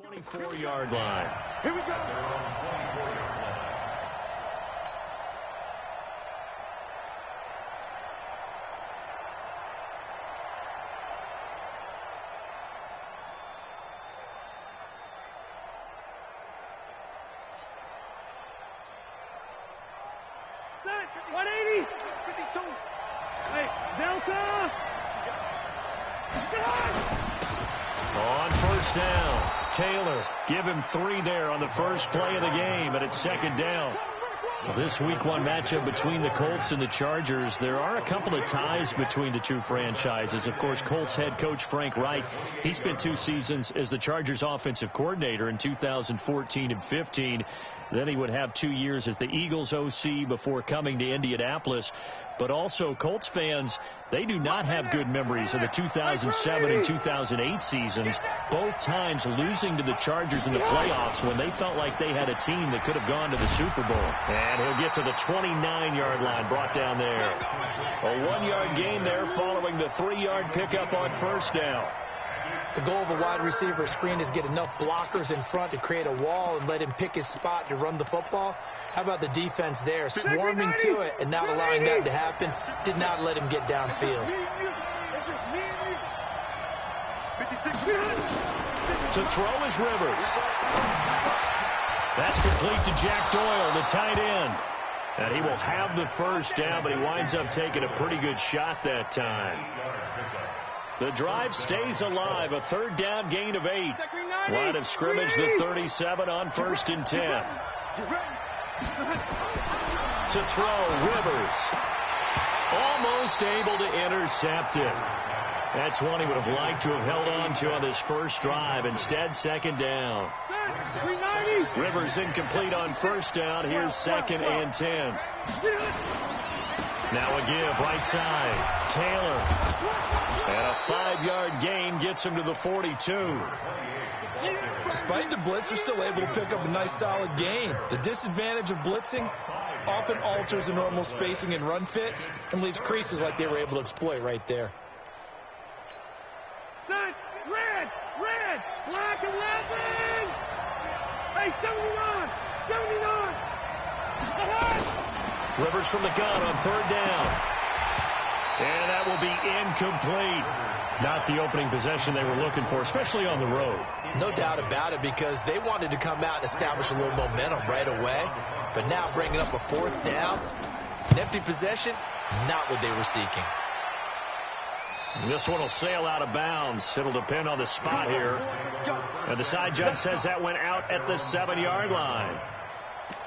24-yard line. Here we go. Set, 180, 52. Hey, Delta. On first down, Taylor, give him 3 there on the first play of the game, and it's second down. This week 1 matchup between the Colts and the Chargers. There are a couple of ties between the two franchises. Of course, Colts head coach Frank Reich, he spent 2 seasons as the Chargers offensive coordinator in 2014 and 15. Then he would have 2 years as the Eagles OC before coming to Indianapolis. But also, Colts fans, they do not have good memories of the 2007 and 2008 seasons, both times losing to the Chargers in the playoffs when they felt like they had a team that could have gone to the Super Bowl. And he'll get to the 29-yard line, brought down there. A 1-yard gain there following the 3-yard pickup on first down. The goal of a wide receiver screen is get enough blockers in front to create a wall and let him pick his spot to run the football. How about the defense there, swarming to it and not allowing that to happen? Did not let him get downfield. To throw is Rivers. That's complete to Jack Doyle, the tight end. And he will have the first down, but he winds up taking a pretty good shot that time. The drive stays alive. A 3rd down gain of 8. Line of scrimmage, the 37 on 1st and 10. To throw, Rivers. Almost able to intercept it. That's one he would have liked to have held on to on this first drive. Instead, 2nd down. Rivers incomplete on first down. Here's 2nd and 10. Now a give, right side. Taylor. And a 5-yard gain gets him to the 42. Despite the blitz, they're still able to pick up a nice solid gain. The disadvantage of blitzing often alters the normal spacing and run fits and leaves creases like they were able to exploit right there. Set, red, black 11. Hey, 79. Rivers from the gun on 3rd down. And that will be incomplete. Not the opening possession they were looking for, especially on the road. No doubt about it, because they wanted to come out and establish a little momentum right away. But now bringing up a 4th down, an empty possession, not what they were seeking. This one will sail out of bounds. It'll depend on the spot here. And the side judge says that went out at the 7-yard line.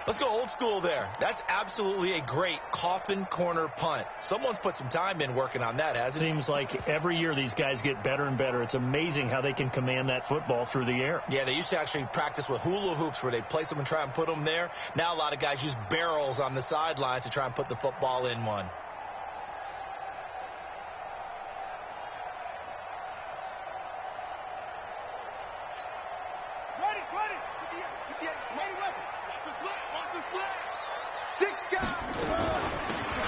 Let's go old school there. That's absolutely a great coffin corner punt. Someone's put some time in working on that, hasn't it? Seems like every year these guys get better and better. It's amazing how they can command that football through the air. Yeah, they used to actually practice with hula hoops where they place them and try and put them there. Now a lot of guys use barrels on the sidelines to try and put the football in one.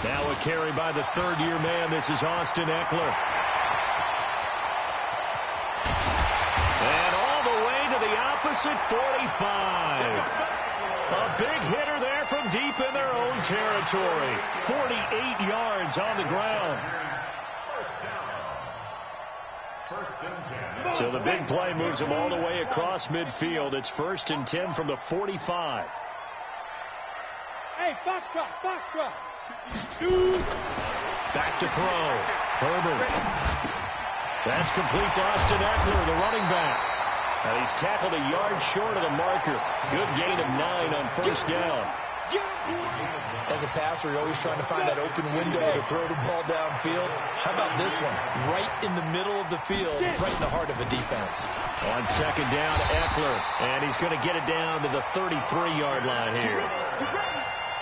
Now a carry by the 3rd-year man. This is Austin Eckler. And all the way to the opposite 45. A big hitter there from deep in their own territory. 48 yards on the ground. So the big play moves him all the way across midfield. It's 1st and 10 from the 45. Hey, foxtrot. Back to throw. Herbert. That's complete to Austin Eckler, the running back. And he's tackled a yard short of the marker. Good gain of 9 on first down. As a passer, you're always trying to find that open window to throw the ball downfield. How about this one? Right in the middle of the field, right in the heart of a defense. On second down, Eckler. And he's going to get it down to the 33-yard line here.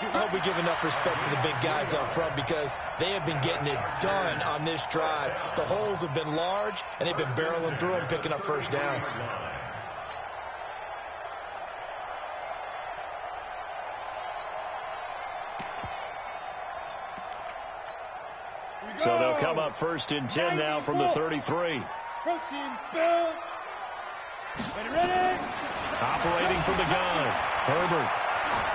I hope we give enough respect to the big guys up front because they have been getting it done on this drive. The holes have been large, and they've been barreling through them, picking up first downs. So they'll come up 1st and 10 now from the 33. Protein spill. Ready. Operating from the gun. Herbert.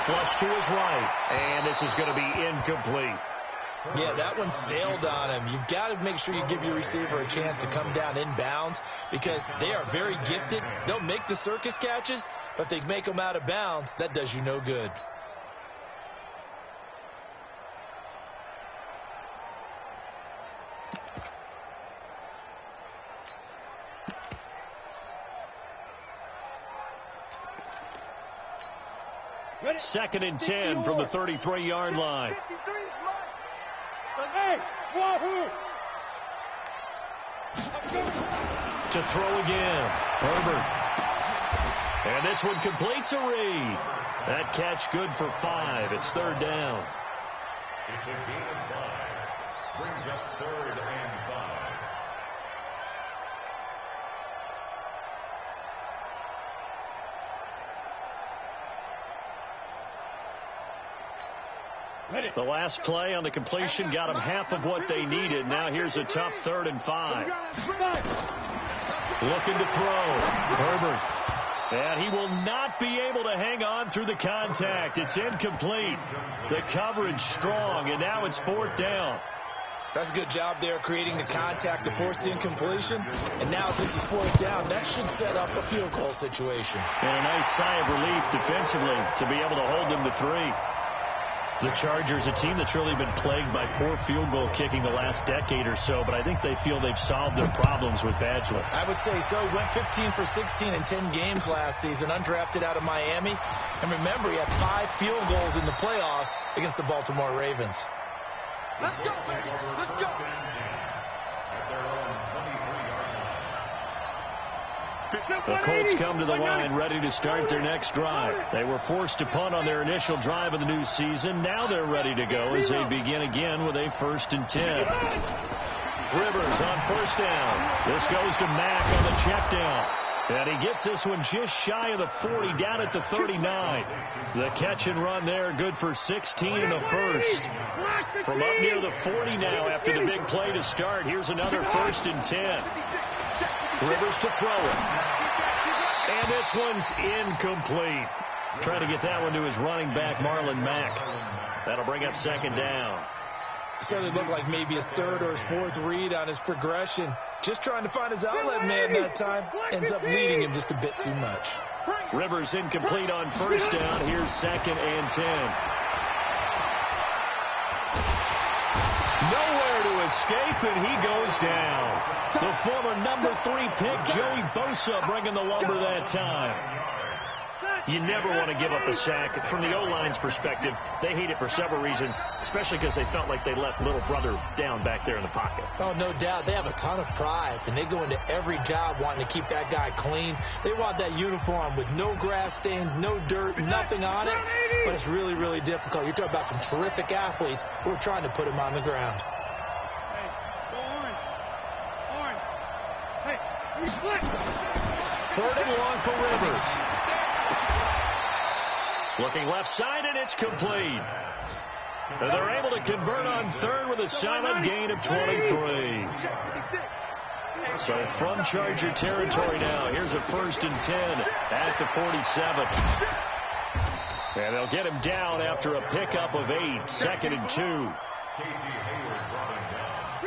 Flush to his right. And this is going to be incomplete. Yeah, that one sailed on him. You've got to make sure you give your receiver a chance to come down inbounds because they are very gifted. They'll make the circus catches, but they make them out of bounds. That does you no good. Second and 10 from the 33-yard line. Hey, Wahoo! To throw again. Herbert. And this one complete to Reed. That catch good for 5. It's third down. It's a gain of 5. Brings up 3rd and 5. The last play on the completion got them half of what they needed. Now here's a tough 3rd and 5. Looking to throw. Herbert. And he will not be able to hang on through the contact. It's incomplete. The coverage strong, and now it's 4th down. That's a good job there creating the contact to force the incompletion. And now since it's 4th down, that should set up a field goal situation. And a nice sigh of relief defensively to be able to hold them to 3. The Chargers, a team that's really been plagued by poor field goal kicking the last decade or so, but I think they feel they've solved their problems with Badgley. I would say so. He went 15 for 16 in 10 games last season, undrafted out of Miami. And remember, he had 5 field goals in the playoffs against the Baltimore Ravens. Let's go, baby. Let's go. The Colts come to the line ready to start their next drive. They were forced to punt on their initial drive of the new season. Now they're ready to go as they begin again with a 1st and 10. Rivers on 1st down. This goes to Mack on the check down. And he gets this one just shy of the 40, down at the 39. The catch and run there, good for 16 and a 1st. From up near the 40 now after the big play to start. Here's another 1st and 10. Rivers to throw it. And this one's incomplete. Trying to get that one to his running back, Marlon Mack. That'll bring up 2nd down. Started to look like maybe his 3rd or his 4th read on his progression. Just trying to find his outlet man that time. Ends up leading him just a bit too much. Rivers incomplete on 1st down. Here's 2nd and 10. Nowhere to escape, and he goes down. The former number 3 pick, Joey Bosa, bringing the lumber that time. You never want to give up a sack. From the O-line's perspective, they hate it for several reasons, especially because they felt like they left little brother down back there in the pocket. Oh, no doubt. They have a ton of pride, and they go into every job wanting to keep that guy clean. They want that uniform with no grass stains, no dirt, nothing on it. But it's really, really difficult. You're talking about some terrific athletes who are trying to put him on the ground. Hey, go orange. Orange. Hey, we split. 3rd and long for Rivers. Looking left side, and it's complete. And they're able to convert on 3rd with a solid gain of 23. So from Charger territory now, here's a 1st and 10 at the 47. And they'll get him down after a pickup of 8, 2nd and 2.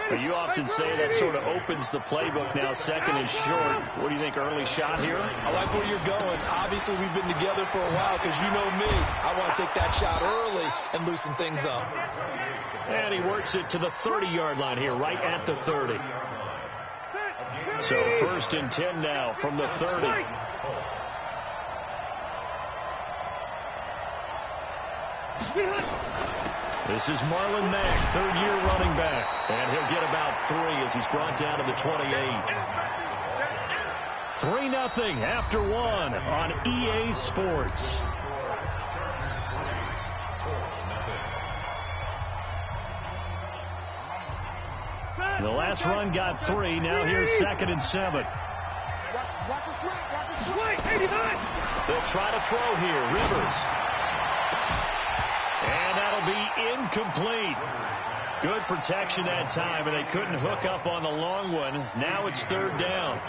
You often say that sort of opens the playbook now. 2nd is short. What do you think, early shot here? I like where you're going. Obviously, we've been together for a while because you know me. I want to take that shot early and loosen things up. And he works it to the 30-yard line here, right at the 30. So 1st and 10 now from the 30. This is Marlon Mack, 3rd-year running back. And he'll get about 3 as he's brought down to the 28. 3-0 after 1 on EA Sports. The last run got 3. Now here's 2nd and 7. Watch the swing. Watch the swing. 89. They'll try to throw here. Rivers. And that'll be incomplete. Good protection that time, and they couldn't hook up on the long one. Now it's 3rd down.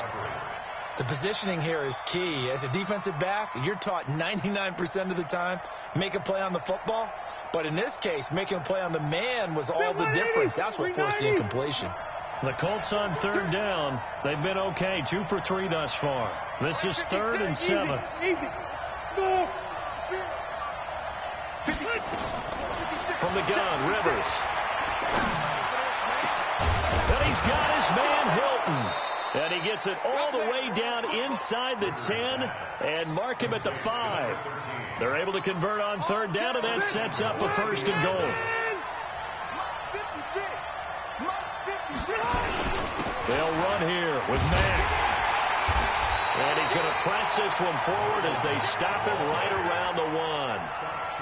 The positioning here is key. As a defensive back, you're taught 99% of the time, make a play on the football. But in this case, making a play on the man was all the difference. That's what forced the incompletion. The Colts on third down. They've been okay, 2 for 3 thus far. This is 3rd and 7. From the gun, Rivers. And he's got his man, Hilton. And he gets it all the way down inside the 10 and mark him at the 5. They're able to convert on third down, and that sets up a 1st and goal. They'll run here with Mack. And he's going to press this one forward as they stop him right around the 1.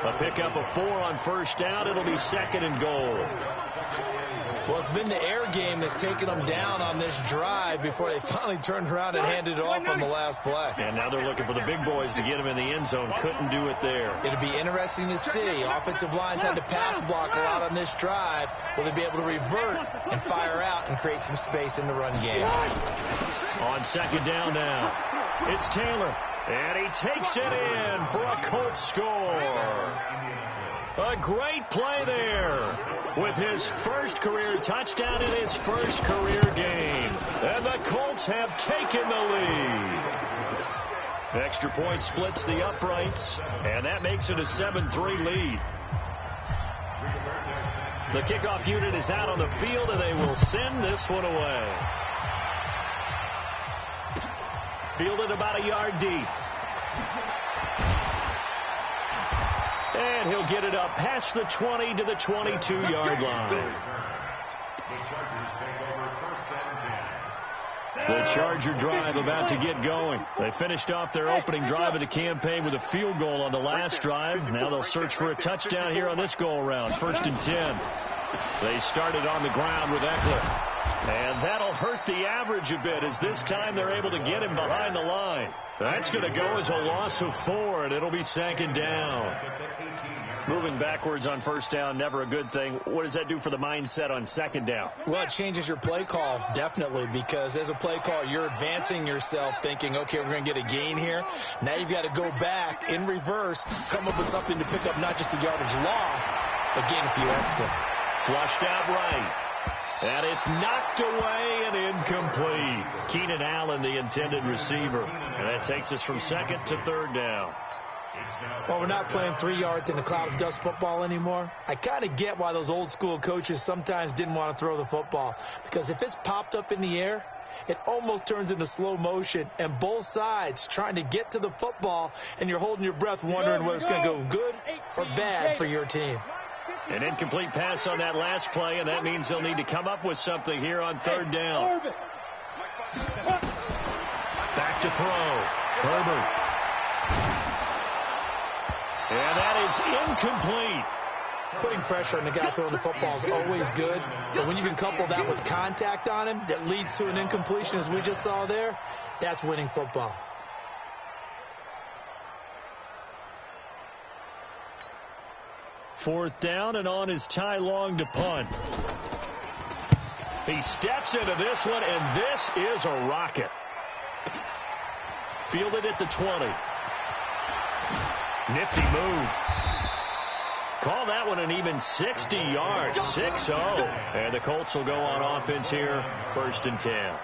A pickup of 4 on 1st down. It'll be 2nd and goal. Well, it's been the air game that's taken them down on this drive before they finally turned around and handed it off on the last play. And now they're looking for the big boys to get him in the end zone. Couldn't do it there. It'll be interesting to see. Offensive lines had to pass block a lot on this drive. Will they be able to revert and fire out and create some space in the run game? On 2nd down now, it's Taylor. And he takes it in for a Colts score. A great play there with his first career touchdown in his first career game. And the Colts have taken the lead. Extra point splits the uprights, and that makes it a 7-3 lead. The kickoff unit is out on the field, and they will send this one away. Fielded about a yard deep. And he'll get it up past the 20 to the 22-yard line. The Charger drive about to get going. They finished off their opening drive of the campaign with a field goal on the last drive. Now they'll search for a touchdown here on this go-around. 1st and 10. They started on the ground with Eckler. And that'll hurt the average a bit as this time they're able to get him behind the line. That's going to go as a loss of 4, and it'll be 2nd down. Moving backwards on 1st down, never a good thing. What does that do for the mindset on 2nd down? Well, it changes your play call, definitely, because as a play call, you're advancing yourself thinking, okay, we're going to get a gain here. Now you've got to go back in reverse, come up with something to pick up not just the yardage lost, but gain a few extra. Flushed out right. And it's knocked away and incomplete. Keenan Allen, the intended receiver. And that takes us from 2nd to 3rd down. Well, we're not playing 3 yards in a cloud of dust football anymore. I kind of get why those old school coaches sometimes didn't want to throw the football. Because if it's popped up in the air, it almost turns into slow motion. And both sides trying to get to the football, and you're holding your breath wondering whether it's going to go good or bad for your team. An incomplete pass on that last play, and that means they'll need to come up with something here on 3rd down. Back to throw. Herbert. And that is incomplete. Putting pressure on the guy throwing the football is always good, but when you can couple that with contact on him that leads to an incompletion, as we just saw there, that's winning football. Fourth down, and on is Ty Long to punt. He steps into this one, and this is a rocket. Fielded at the 20. Nifty move. Call that one an even 60 yards, 6-0. And the Colts will go on offense here, 1st and 10.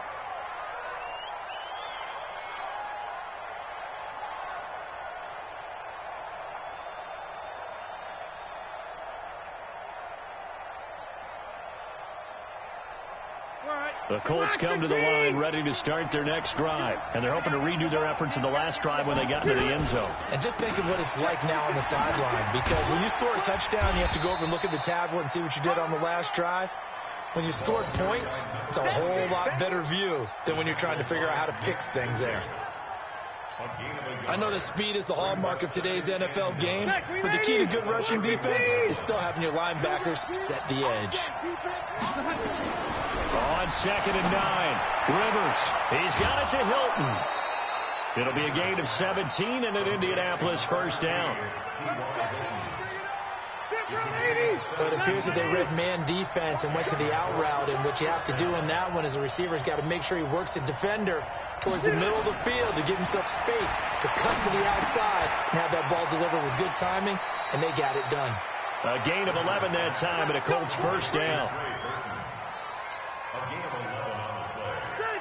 The Colts come to the line ready to start their next drive. And they're hoping to redo their efforts in the last drive when they got into the end zone. And just think of what it's like now on the sideline. Because when you score a touchdown, you have to go over and look at the tablet and see what you did on the last drive. When you scored points, it's a whole lot better view than when you're trying to figure out how to fix things there. I know that speed is the hallmark of today's NFL game, but the key to good rushing defense is still having your linebackers set the edge. On 2nd and 9, Rivers. He's got it to Hilton. It'll be a gain of 17 and an Indianapolis 1st down. But it appears that they read man defense and went to the out route, and what you have to do in that one is the receiver's got to make sure he works the defender towards the middle of the field to give himself space to cut to the outside and have that ball delivered with good timing, and they got it done. A gain of 11 that time, and a Colts first down.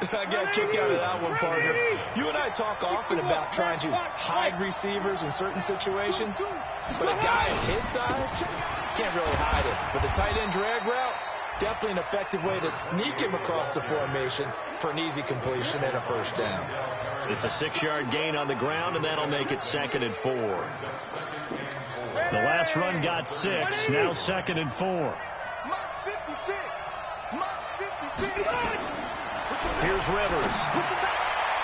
I got a kick out of that one, partner. You and I talk often about trying to hide receivers in certain situations, but a guy of his size can't really hide him. But the tight end drag route, definitely an effective way to sneak him across the formation for an easy completion and a first down. It's a 6-yard gain on the ground, and that'll make it 2nd and 4. The last run got 6, now 2nd and 4. Here's Rivers.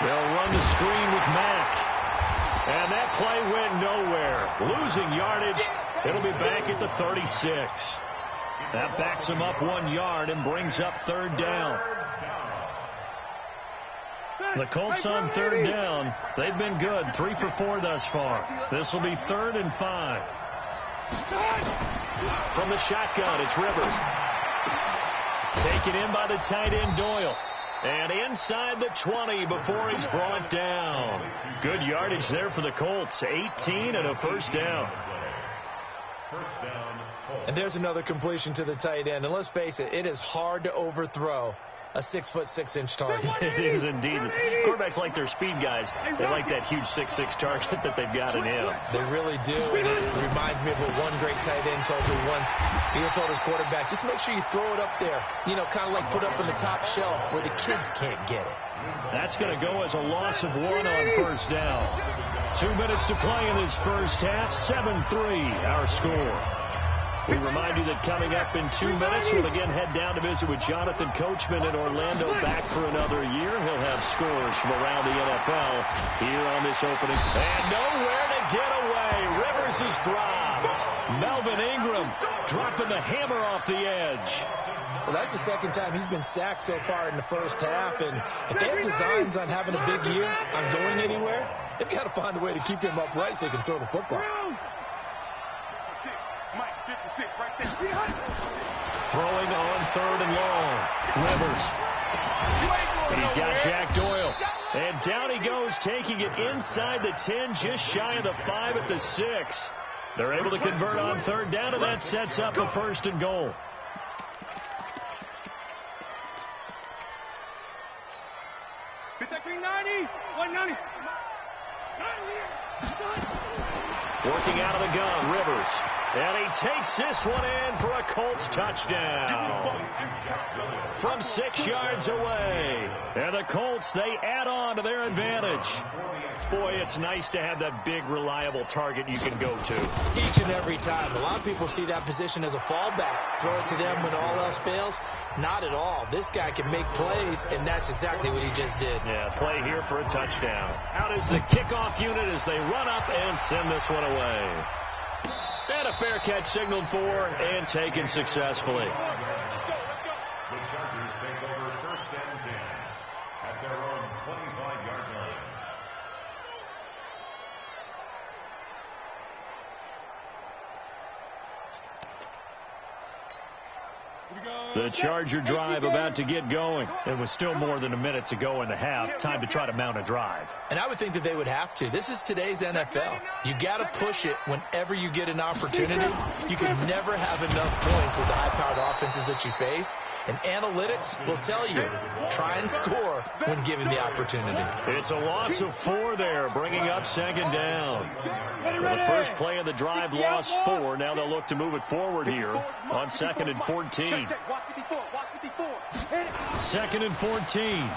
They'll run the screen with Mack. And that play went nowhere. Losing yardage. It'll be back at the 36. That backs him up 1 yard and brings up 3rd down. The Colts on 3rd down. They've been good. 3 for 4 thus far. This will be 3rd and 5. From the shotgun, it's Rivers. Taken in by the tight end Doyle. And inside the 20 before he's brought down. Good yardage there for the Colts. 18 and a first down. And there's another completion to the tight end. And let's face it, it is hard to overthrow a 6'6" target. It is indeed. Quarterbacks like their speed guys. They like that huge 6'6" target that they've got in him. They really do. And it reminds me of what one great tight end told me once. He told his quarterback, just make sure you throw it up there. You know, kind of like put up on the top shelf where the kids can't get it. That's going to go as a loss of 1 on first down. 2 minutes to play in this first half. 7-3 our score. We remind you that coming up in 2 minutes, we'll again head down to visit with Jonathan Coachman in Orlando, back for another year. He'll have scores from around the NFL here on this opening. And nowhere to get away. Rivers is dropped. Melvin Ingram dropping the hammer off the edge. Well, that's the second time he's been sacked so far in the first half. And if they have designs on having a big year, on going anywhere, they've got to find a way to keep him upright so he can throw the football. Throwing on 3rd and long. Rivers. He's got Jack Doyle. And down he goes, taking it inside the 10, just shy of the 5 at the 6. They're able to convert on 3rd down, and that sets up a 1st and goal. Working out of the gun, Rivers. And he takes this one in for a Colts touchdown. From 6 yards away. And the Colts, they add on to their advantage. Boy, it's nice to have that big, reliable target you can go to. Each and every time. A lot of people see that position as a fallback. Throw it to them when all else fails. Not at all. This guy can make plays, and that's exactly what he just did. Yeah, play here for a touchdown. Out is the kickoff unit as they run up and send this one away. And a fair catch signaled for and taken successfully. The Chargers take over 1st and 10 at their own 25-yard line. The Charger drive about to get going. It was still more than a minute to go in the half. Time to try to mount a drive. And I would think that they would have to. This is today's NFL. You got to push it whenever you get an opportunity. You can never have enough points with the high-powered offenses that you face. And analytics will tell you, try and score when given the opportunity. It's a loss of 4 there, bringing up 2nd down. Well, the first play of the drive lost 4. Now they'll look to move it forward here on 2nd and 14. 2nd and 14.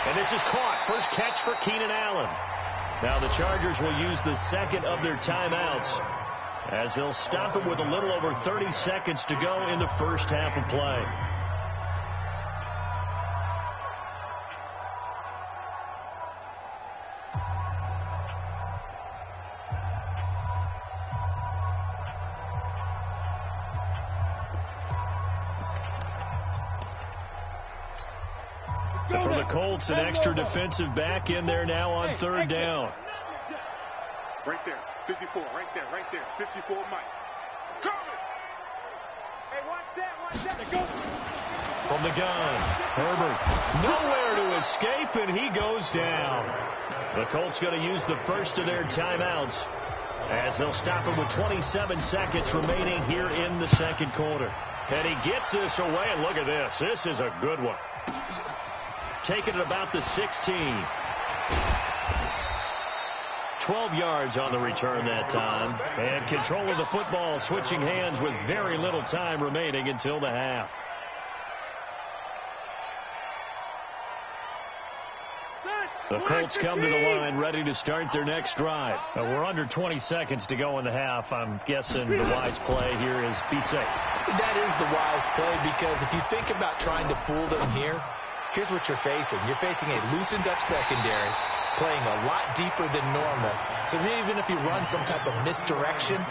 And this is caught. First catch for Keenan Allen. Now the Chargers will use the second of their timeouts as they'll stop it with a little over 30 seconds to go in the first half of play. For the Colts, an extra defensive back in there now on 3rd down. Right there. 54, right there, 54, Mike. Coming! Hey, watch that, go! From the gun, Herbert, nowhere to escape, and he goes down. The Colts going to use the first of their timeouts as they'll stop him with 27 seconds remaining here in the second quarter. And he gets this away, and look at this. This is a good one. Taking it about the 16. 12 yards on the return that time. And control of the football, switching hands with very little time remaining until the half. The Colts come to the line ready to start their next drive. We're under 20 seconds to go in the half. I'm guessing the wise play here is be safe. That is the wise play, because if you think about trying to fool them here, here's what you're facing. You're facing a loosened up secondary, playing a lot deeper than normal. So even if you run some type of misdirection,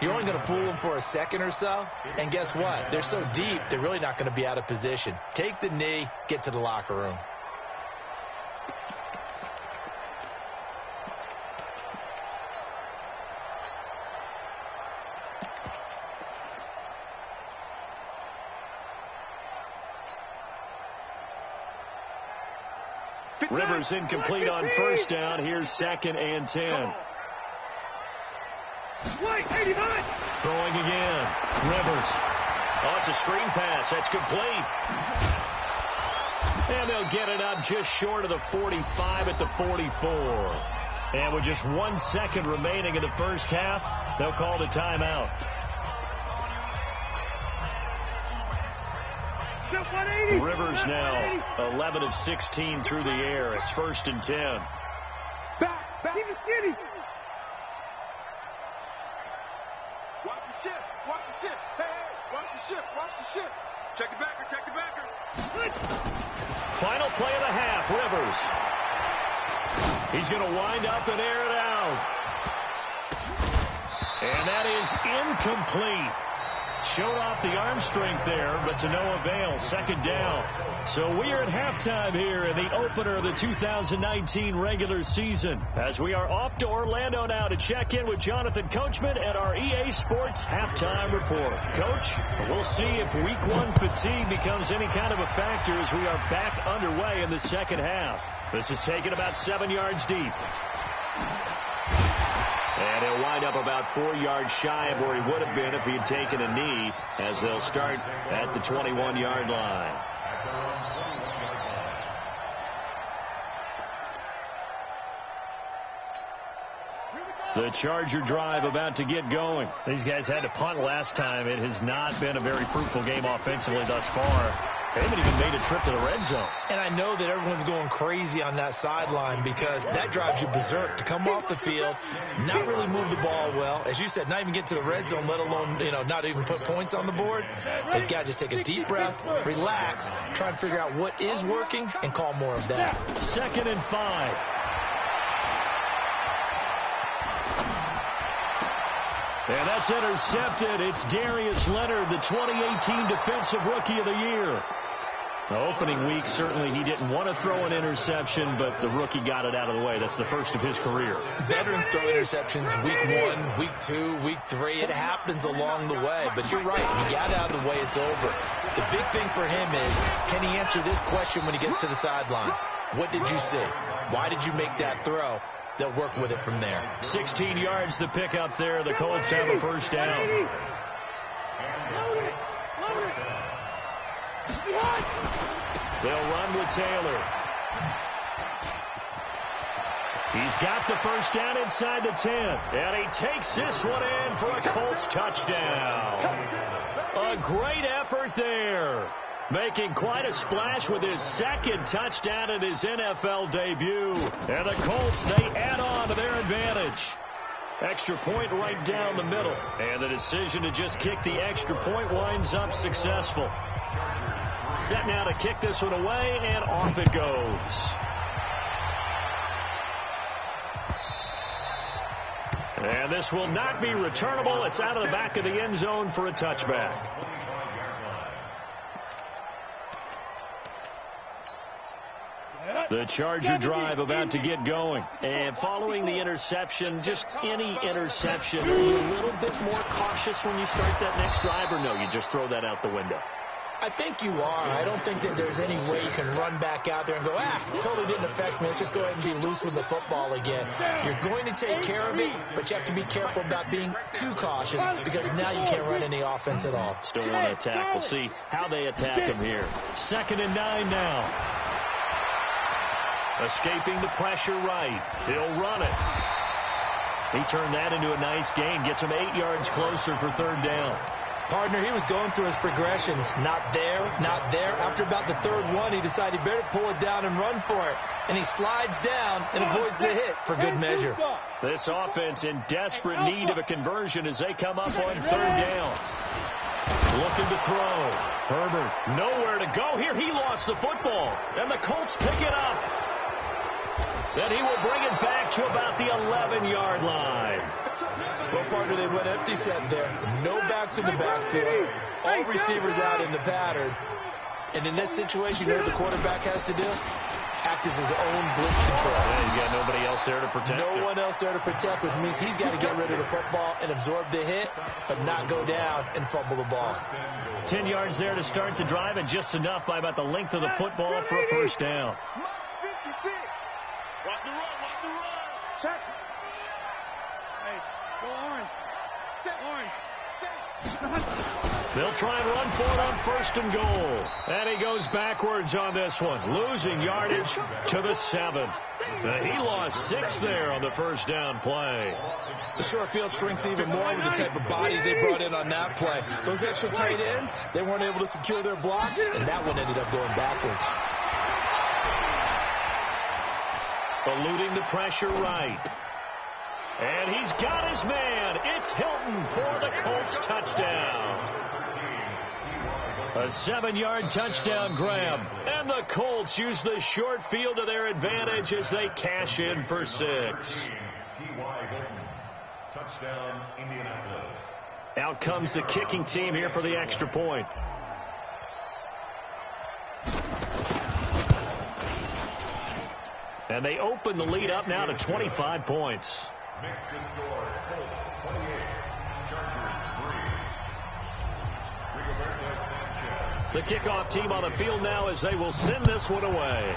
you're only going to fool them for a second or so. And guess what? They're so deep, they're really not going to be out of position. Take the knee, get to the locker room. Rivers incomplete on first down. Here's 2nd and 10. Throwing again. Rivers. Oh, it's a screen pass. That's complete. And they'll get it up just short of the 45 at the 44. And with just 1 second remaining in the first half, they'll call the timeout. Rivers now 11 of 16 through the air. It's 1st and 10. Back. Keep it skinny. Watch the shift. Hey, watch the shift. Check the backer. Final play of the half, Rivers. He's going to wind up and air it out. And that is incomplete. Showed off the arm strength there, but to no avail. 2nd down. So we are at halftime here in the opener of the 2019 regular season, as we are off to Orlando now to check in with Jonathan Coachman at our EA Sports halftime report. Coach, we'll see if week 1 fatigue becomes any kind of a factor as we are back underway in the second half. This is taken about 7 yards deep. And he'll wind up about 4 yards shy of where he would have been if he had taken a knee, as they'll start at the 21-yard line. The Charger drive about to get going. These guys had to punt last time. It has not been a very fruitful game offensively thus far. They haven't even made a trip to the red zone. And I know that everyone's going crazy on that sideline, because that drives you berserk to come off the field, not really move the ball well. As you said, not even get to the red zone, let alone, not even put points on the board. They've got to just take a deep breath, relax, try and figure out what is working, and call more of that. 2nd and 5. And that's intercepted. It's Darius Leonard, the 2018 Defensive Rookie of the Year. The opening week, certainly he didn't want to throw an interception, but the rookie got it out of the way. That's the first of his career. Veterans throw interceptions week 1, week 2, week 3. It happens along the way, but you're right. He got out of the way, it's over. The big thing for him is, can he answer this question when he gets to the sideline? What did you see? Why did you make that throw? They'll work with it from there. 16 yards the pick up there. The Colts have a first down. They'll run with Taylor. He's got the first down inside the 10. And he takes this one in for a Colts touchdown. A great effort there. Making quite a splash with his 2nd touchdown in his NFL debut. And the Colts, they add on to their advantage. Extra point right down the middle. And the decision to just kick the extra point winds up successful. Set now to kick this one away, and off it goes. And this will not be returnable. It's out of the back of the end zone for a touchback. The Charger drive about to get going. And following the interception, just any interception, are you a little bit more cautious when you start that next drive, or no, you just throw that out the window? I think you are. I don't think that there's any way you can run back out there and go, totally didn't affect me. Let's just go ahead and be loose with the football again. You're going to take care of it, but you have to be careful about being too cautious because now you can't run any offense at all. Still want to attack. We'll see how they attack him here. 2nd and 9 now. Escaping the pressure right. He'll run it. He turned that into a nice gain. Gets him 8 yards closer for 3rd down. Partner, he was going through his progressions. Not there, not there. After about the 3rd one, he decided he better pull it down and run for it. And he slides down and avoids the hit for good measure. This offense in desperate need of a conversion as they come up on 3rd down. Looking to throw. Herbert, nowhere to go here. He lost the football. And the Colts pick it up. Then he will bring it back to about the 11-yard line. Well, partner, they went empty set there. No backs in the backfield. All receivers out in the pattern. And in this situation, you know what the quarterback has to do? Act as his own blitz control. Yeah, he's got nobody else there to protect. No one else there to protect, which means he's got to get rid of the football and absorb the hit, but not go down and fumble the ball. 10 yards there to start the drive, and just enough by about the length of the football for a 1st down. Watch the run, watch the run. Check. Hey, go orange. Set orange. They'll try and run for it on 1st and goal. And he goes backwards on this one, losing yardage to the 7. He lost 6 there on the 1st down play. The short field shrinks even more with the type of bodies they brought in on that play. Those extra tight ends, they weren't able to secure their blocks, and that one ended up going backwards. Eluding the pressure right. And he's got his man. It's Hilton for the Colts touchdown. A 7-yard touchdown grab. And the Colts use the short field to their advantage as they cash in for 6. Touchdown, Indianapolis. Out comes the kicking team here for the extra point. And they open the lead up now to 25 points. Makes the score, Colts 28, Chargers 3. Rigoberto Sanchez. The kickoff team on the field now as they will send this one away.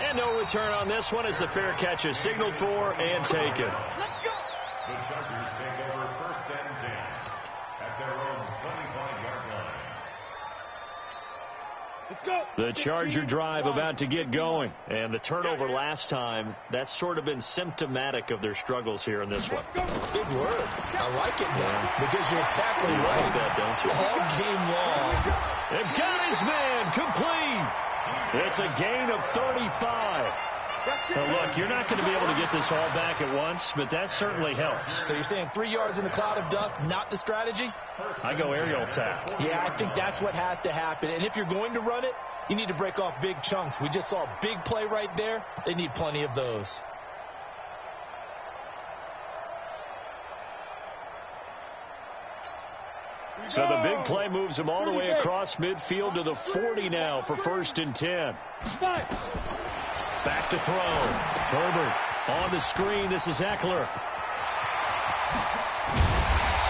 And no return on this one as the fair catch is signaled for and taken. Let's go. The Chargers take over 1st and 10 at their own 25-yard line. Let's go. The Charger drive about to get going. And the turnover last time, that's sort of been symptomatic of their struggles here in this one. Big word. I like it now because you're exactly You right. like that, don't you? All game long. They've got his man complete. It's a gain of 35. Now, look, you're not going to be able to get this all back at once, but that certainly helps. So you're saying 3 yards in a cloud of dust, not the strategy? I go aerial attack. Yeah, I think that's what has to happen. And if you're going to run it, you need to break off big chunks. We just saw a big play right there. They need plenty of those. So the big play moves him all the way across midfield to the 40 now for 1st and 10. Back to throw. Herbert on the screen. This is Eckler.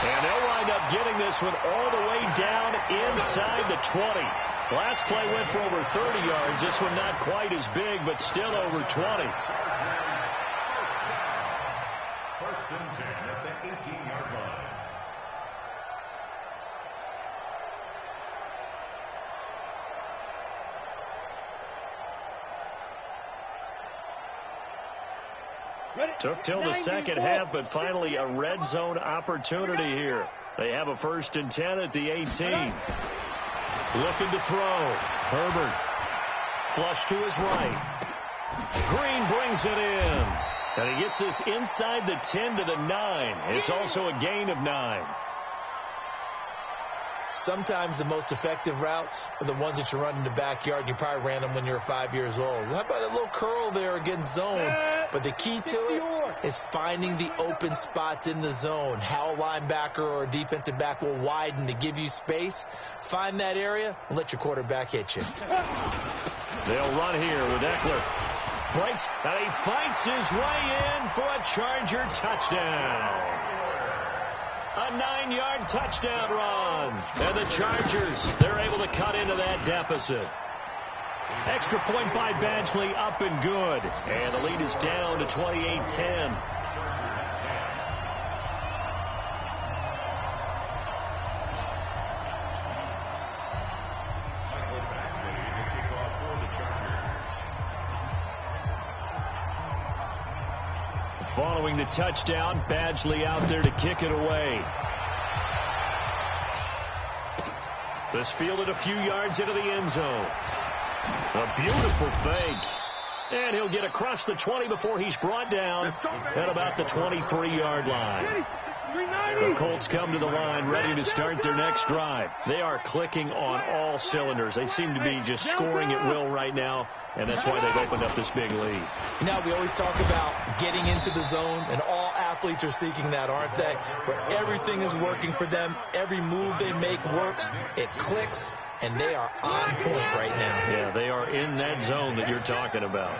And they'll wind up getting this one all the way down inside the 20. Last play went for over 30 yards. This one not quite as big, but still over 20. 1st and 10 at the 18-yard line. Took till the second half, but finally a red zone opportunity here. They have a 1st and 10 at the 18. Looking to throw. Herbert. Flush to his right. Green brings it in. And he gets this inside the 10 to the 9. It's also a gain of 9. sometimes the most effective routes are the ones that you run in the backyard, and you probably ran them when you were 5 years old. How about a little curl there against zone? But the key to it is finding the open spots in the zone. How a linebacker or a defensive back will widen to give you space. Find that area and let your quarterback hit you. They'll run here with Eckler. Breaks, and he fights his way in for a Charger touchdown. A 9-yard touchdown run. And the Chargers, they're able to cut into that deficit. Extra point by Badgley, up and good. And the lead is down to 28-10. Following the touchdown, Badgley out there to kick it away. This fielded a few yards into the end zone. A beautiful fake. And he'll get across the 20 before he's brought down at about the 23-yard line. The Colts come to the line ready to start their next drive. They are clicking on all cylinders. They seem to be just scoring at will right now, and that's why they've opened up this big lead. Now, we always talk about getting into the zone, and all athletes are seeking that, aren't they? Where everything is working for them. Every move they make works. It clicks, and they are on point right now. Yeah, they are in that zone that you're talking about.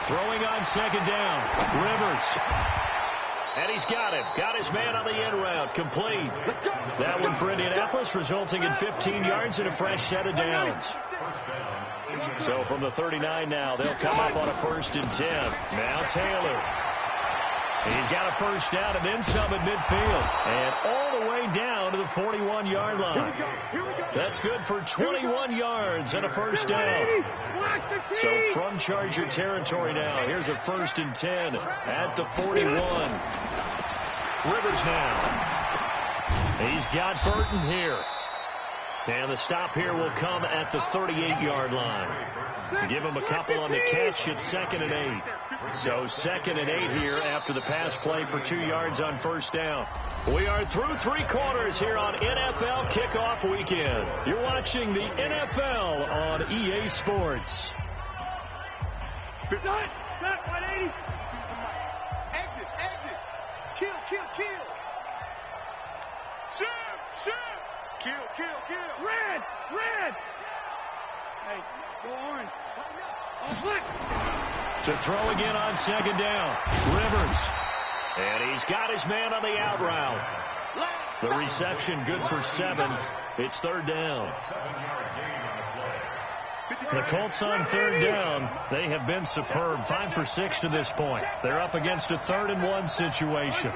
Throwing on second down. Rivers. And he's got him. Got his man on the end route. Complete. That one for Indianapolis, resulting in 15 yards and a fresh set of downs. So from the 39 now, they'll come up on a 1st and 10. Now Taylor. He's got a first down and then some at midfield. And all the way down to the 41-yard line. That's good for 21 yards and a first down. So from Charger territory now, here's a 1st and 10 at the 41. Rivers now. He's got Burton here. And the stop here will come at the 38-yard line. Give him a couple on the catch at 2nd and 8. So 2nd and 8 here after the pass play for 2 yards on first down. We are through 3 quarters here on NFL Kickoff Weekend. You're watching the NFL on EA Sports. Exit, 180. Exit. Kill. Shoot. Kill. Red. Hey, go orange. To throw again on second down. Rivers. And he's got his man on the out route. The reception good for 7. It's 3rd down. The Colts on 3rd down. They have been superb. 5 for 6 to this point. They're up against a 3rd and 1 situation.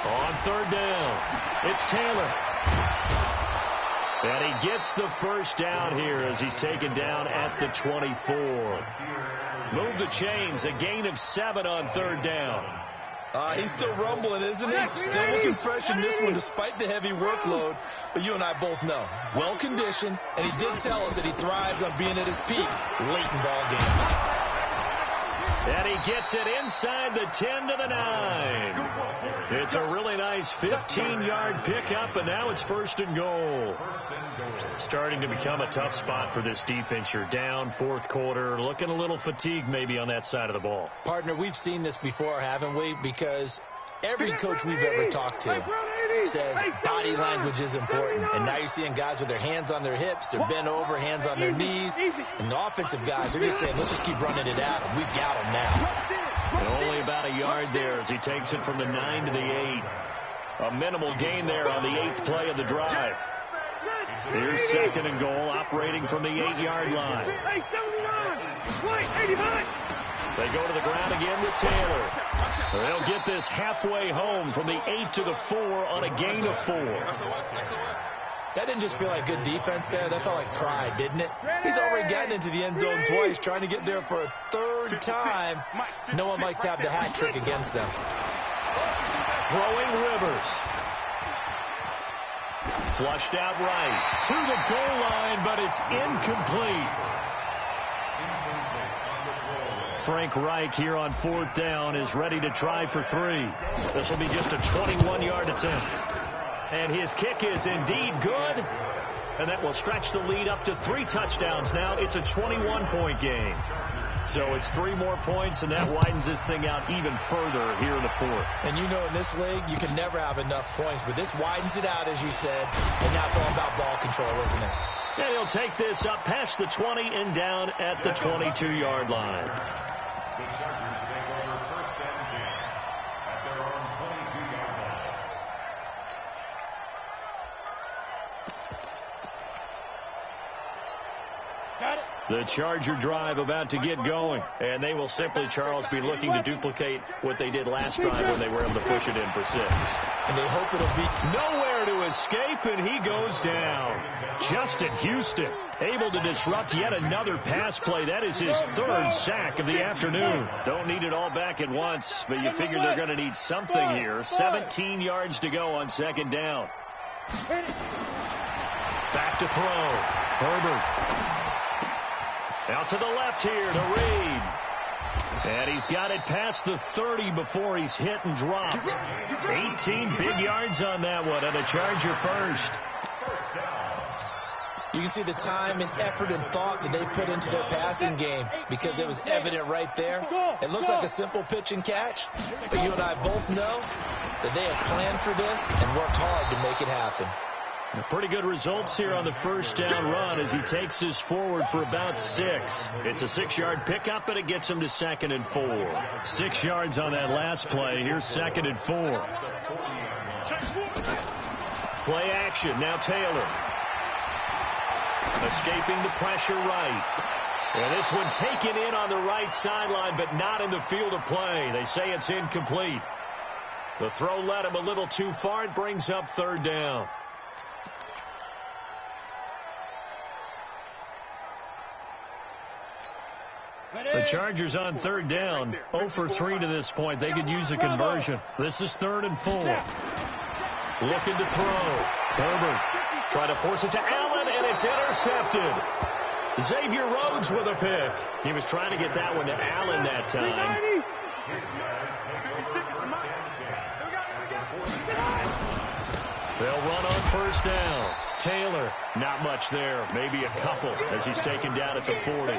On 3rd down, it's Taylor. And he gets the first down here as he's taken down at the 24. Move the chains, a gain of 7 on 3rd down. He's still rumbling, isn't he? Still looking fresh in this one despite the heavy workload. But you and I both know, well-conditioned, and he did tell us that he thrives on being at his peak late in ball games. And he gets it inside the 10 to the 9. It's a really nice 15-yard pickup, and now it's 1st and goal. Starting to become a tough spot for this defense. You're down 4th quarter, looking a little fatigued maybe on that side of the ball. Partner, we've seen this before, haven't we? Because every coach we've ever talked to says body language is important. And now you're seeing guys with their hands on their hips, they're bent over, hands on their knees. And the offensive guys are just saying, let's just keep running it at them. We've got them now. And only about a yard there as he takes it from the 9 to the 8. A minimal gain there on the 8th play of the drive. Here's 2nd and goal, operating from the 8-yard line. They go to the ground again with Taylor. They'll get this halfway home from the 8 to the 4 on a gain of 4. That didn't just feel like good defense there. That felt like pride, didn't it? He's already gotten into the end zone twice, trying to get there for a 3rd time. No one likes to have the hat trick against them. Throwing Rivers. Flushed out right to the goal line, but it's incomplete. Frank Reich here on 4th down is ready to try for 3. This will be just a 21-yard attempt. And his kick is indeed good. And that will stretch the lead up to 3 touchdowns now. It's a 21-point game. So it's 3 more points, and that widens this thing out even further here in the 4th. And you know in this league, you can never have enough points, but this widens it out, as you said, and now it's all about ball control, isn't it? And he'll take this up past the 20 and down at the 22-yard line. The Chargers take over 1st and 10 at their own 22-yard line. The Charger drive about to get going. And they will simply, Charles, be looking to duplicate what they did last drive when they were able to push it in for 6. And they hope it'll be nowhere to escape, and he goes down. Justin Houston able to disrupt yet another pass play. That is his 3rd sack of the afternoon. Don't need it all back at once, but you figure they're going to need something here. 17 yards to go on 2nd down. Back to throw. Herbert. Out to the left here to Reed. And he's got it past the 30 before he's hit and dropped. 18 big yards on that one, and a Charger first. You can see the time and effort and thought that they put into their passing game because it was evident right there. It looks like a simple pitch and catch, but you and I both know that they have planned for this and worked hard to make it happen. Pretty good results here on the 1st down run as he takes this forward for about 6. It's a 6-yard pickup, and it gets him to 2nd and 4. 6 yards on that last play. Here's 2nd and 4. Play action. Now Taylor. Escaping the pressure right. And this one taken in on the right sideline, but not in the field of play. They say it's incomplete. The throw led him a little too far. It brings up 3rd down. The Chargers on 3rd down, 0 for 3 to this point. They could use a conversion. This is 3rd and 4. Looking to throw. Herbert trying to force it to Allen, and it's intercepted. Xavier Rhodes with a pick. He was trying to get that one to Allen that time. They'll run on 1st down. Taylor, not much there. Maybe a couple as he's taken down at the 40.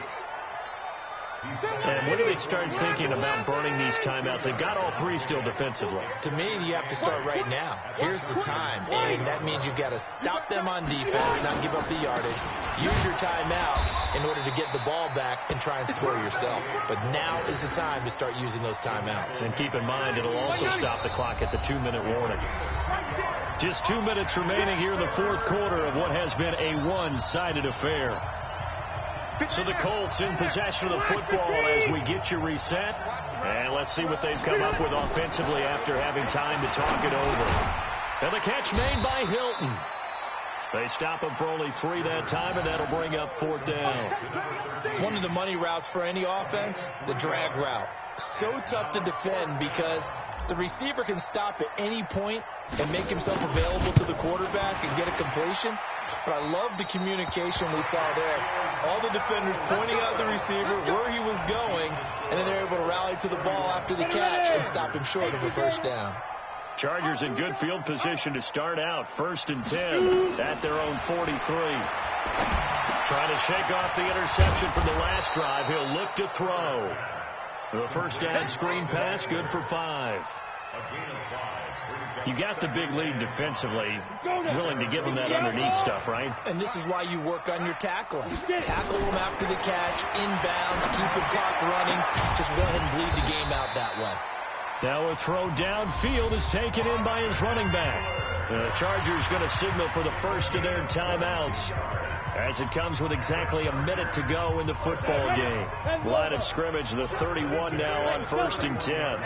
And when do they start thinking about burning these timeouts? They've got all 3 still defensively. To me, you have to start right now. Here's the time, and that means you've got to stop them on defense, not give up the yardage. Use your timeouts in order to get the ball back and try and score yourself. But now is the time to start using those timeouts. And keep in mind, it'll also stop the clock at the 2-minute warning. Just 2 minutes remaining here in the 4th quarter of what has been a one-sided affair. So the Colts in possession of the football as we get you reset. And let's see what they've come up with offensively after having time to talk it over. And the catch made by Hilton. They stop him for only 3 that time, and that'll bring up 4th down. One of the money routes for any offense, the drag route. So tough to defend because the receiver can stop at any point and make himself available to the quarterback and get a completion. But I love the communication we saw there. All the defenders pointing out the receiver, where he was going, and then they're able to rally to the ball after the catch and stop him short of a 1st down. Chargers in good field position to start out. 1st and 10 at their own 43. Trying to shake off the interception from the last drive. He'll look to throw. The 1st down screen pass, good for 5. You got the big lead defensively, willing to give them that underneath stuff, right? And this is why you work on your tackling. Tackle them after the catch, inbounds, keep the clock running. Just go ahead and bleed the game out that way. Now a throw downfield is taken in by his running back. The Chargers going to signal for the first of their timeouts as it comes with exactly a minute to go in the football game. Line of scrimmage, the 31 now on 1st and 10.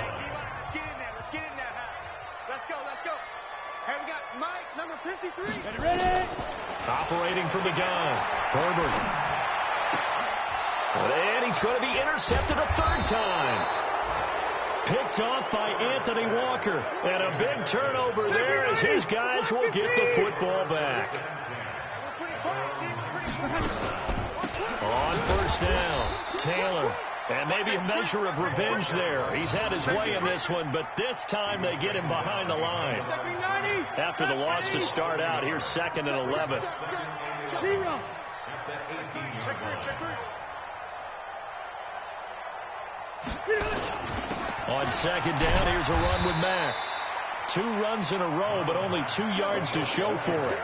Let's go. Hey, we got Mike, number 53. Ready. Operating from the gun. Herbert. And he's going to be intercepted a 3rd time. Picked off by Anthony Walker. And a big turnover there as his guys will get the football back. On first down, Taylor. And maybe a measure of revenge there. He's had his way in this one, but this time they get him behind the line. After the loss to start out, here's 2nd and 11. On 2nd down, here's a run with Mack. 2 runs in a row, but only 2 yards to show for it.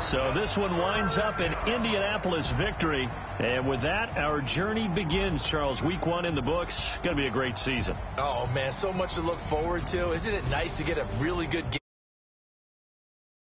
So this one winds up an Indianapolis victory. And with that, our journey begins, Charles. Week 1 in the books. Going to be a great season. Oh, man, so much to look forward to. Isn't it nice to get a really good game?